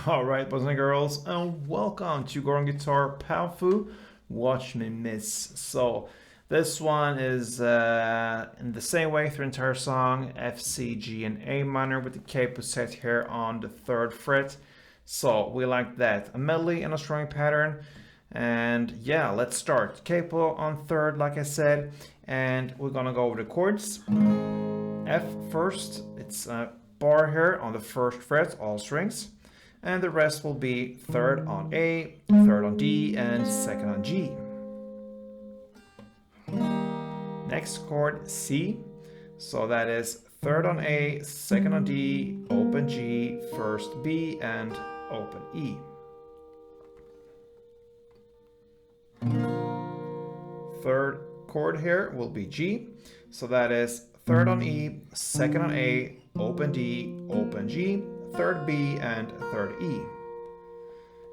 Alright, boys and girls, and welcome to Go on Guitar Powfu. Watch me miss. So, this one is in the same way through the entire song, F, C, G, and A minor with the capo set here on the 3rd fret. So, we like that. A melody and a strumming pattern. And yeah, let's start. Capo on 3rd, like I said, and we're gonna go over the chords. F first, it's a bar here on the 1st fret, all strings. And the rest will be 3rd on A, 3rd on D, and 2nd on G. Next chord, C. So that is 3rd on A, 2nd on D, open G, 1st B, and open E. 3rd chord here will be G. So that is 3rd on E, 2nd on A, open D, open G, 3rd B, and 3rd E.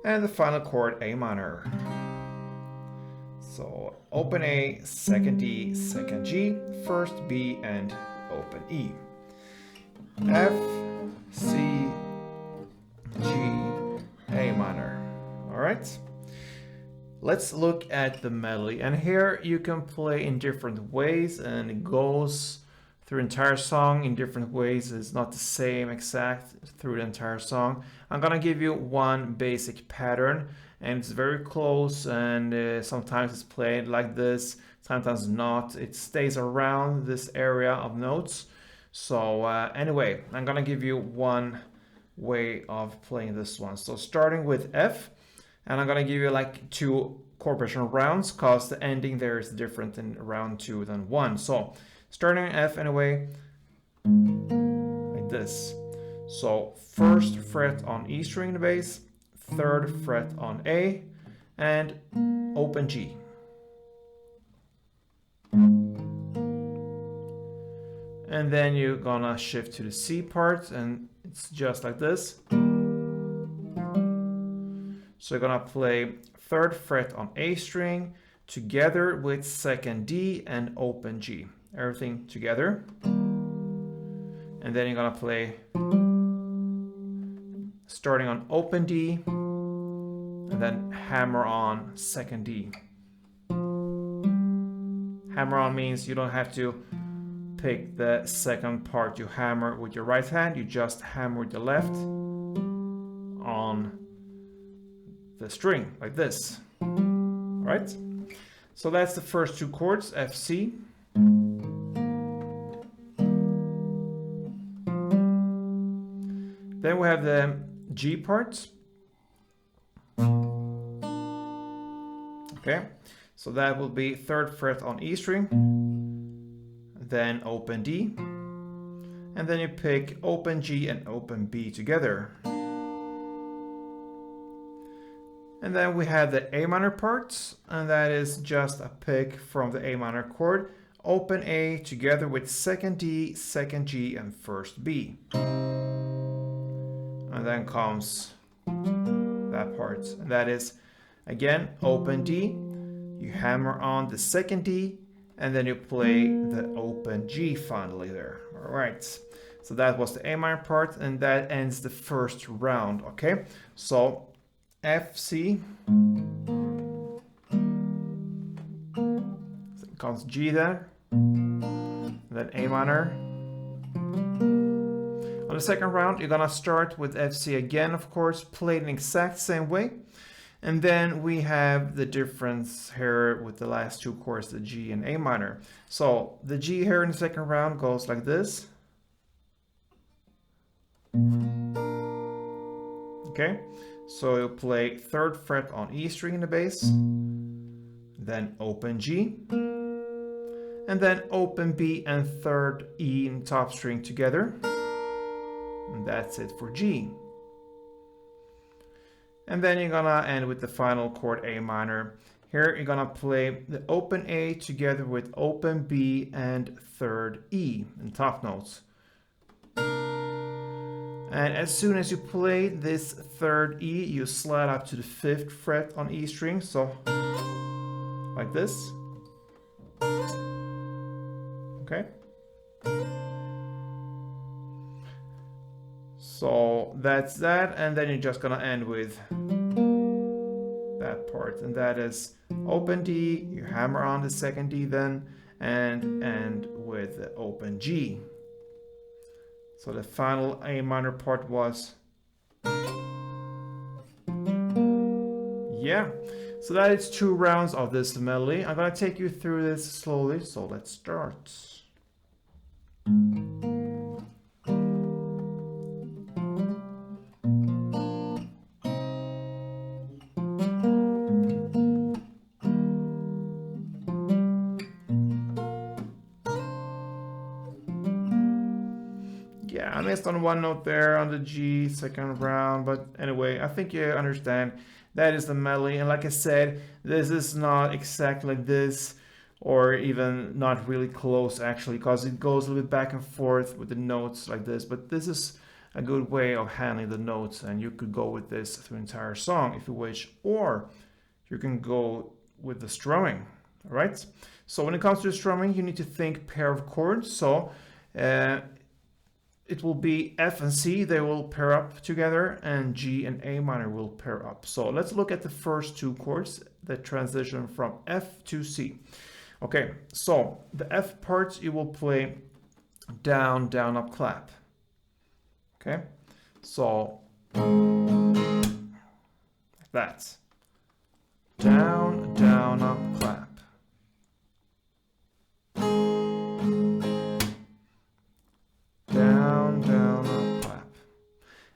And the final chord, A minor. So open A, 2nd D, 2nd G, 1st B, and open E. F, C, G, A minor. All right. Let's look at the melody. And here you can play in different ways, and it goes through the entire song in different ways. It's not the same exact through the entire song. I'm gonna give you one basic pattern, and it's very close, and sometimes it's played like this, sometimes not. It stays around this area of notes. So anyway, I'm gonna give you one way of playing this one. So starting with F, and I'm gonna give you like 2 chord progression rounds, because the ending there is different in round 2 than 1. So starting in F anyway, like this. So 1st fret on E string in the bass, 3rd fret on A, and open G. And then you're gonna shift to the C part, and it's just like this. So you're gonna play 3rd fret on A string together with 2nd D and open G. Everything together. And then you're gonna play starting on open D and then hammer on 2nd D. Hammer on means you don't have to pick the second part you hammer with your right hand, you just hammer with the left on the string like this. All right? So that's the first 2 chords, F, C. Then we have the G part. Okay, so that will be 3rd fret on E string, then open D, and then you pick open G and open B together. And then we have the A minor part, and that is just a pick from the A minor chord, open A together with 2nd D, 2nd G, and 1st B. And then comes that part, and that is again open D, you hammer on the 2nd D, and then you play the open G finally there. All right, so that was the A minor part, and that ends the first round. Okay, so F, C, so it comes G there, then A minor. On the second round, you're gonna start with F, C again, of course, played in the exact same way. And then we have the difference here with the last 2 chords, the G and A minor. So the G here in the second round goes like this. Okay, so you play 3rd fret on E string in the bass, then open G, and then open B and 3rd E in top string together. And that's it for G. And then you're gonna end with the final chord, A minor. Here you're gonna play the open A together with open B and 3rd E in top notes. And as soon as you play this 3rd E, you slide up to the 5th fret on E string, so like this. Okay. So that's that, and then you're just gonna end with that part, and that is open D, you hammer on the second D then, and end with the open G. So the final A minor part was, yeah. So that is 2 rounds of this melody. I'm gonna take you through this slowly, so let's start. Yeah, I missed on one note there on the G second round, but anyway, I think you understand that is the melody. And like I said, this is not exactly like this, or even not really close actually, because it goes a little bit back and forth with the notes like this. But this is a good way of handling the notes, and you could go with this through the entire song if you wish, or you can go with the strumming. All right. So when it comes to the strumming, you need to think pair of chords. So it will be F and C, they will pair up together, and G and A minor will pair up. So let's look at the first 2 chords that transition from F to C. Okay, so the F part you will play down, down, up, clap. Okay, so that's down, down, up, clap. Down, down, up, clap.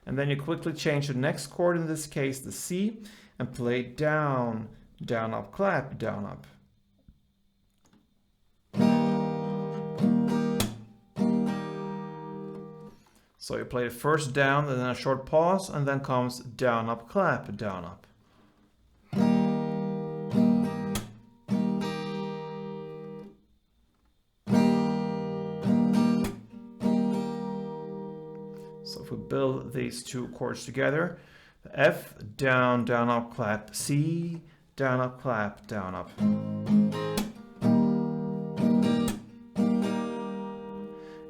And then you quickly change the next chord, in this case the C, and play down, down, up, clap, down, up. So you play the first down, and then a short pause, and then comes down, up, clap, down, up. So if we build these 2 chords together, F, down, down, up, clap, C, down, up, clap, down, up.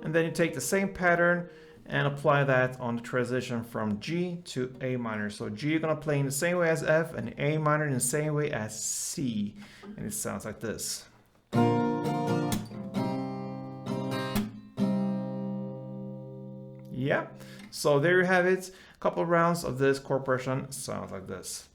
And then you take the same pattern and apply that on the transition from G to A minor. So G you're gonna play in the same way as F, and A minor in the same way as C. And it sounds like this. Yeah, so there you have it. A couple of rounds of this chord progression sounds like this.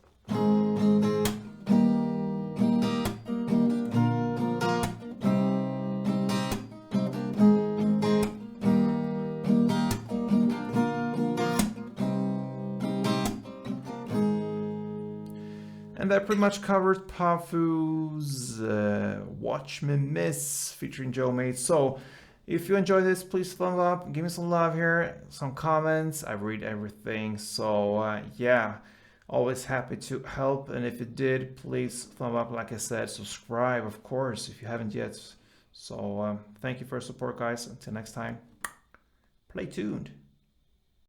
And that pretty much covers Powfu's Watch Me Miss featuring Jomie. So if you enjoyed this, please thumb up, give me some love here, some comments. I read everything. So yeah, always happy to help. And if you did, please thumb up, like I said, subscribe, of course, if you haven't yet. So thank you for your support, guys. Until next time, play tuned.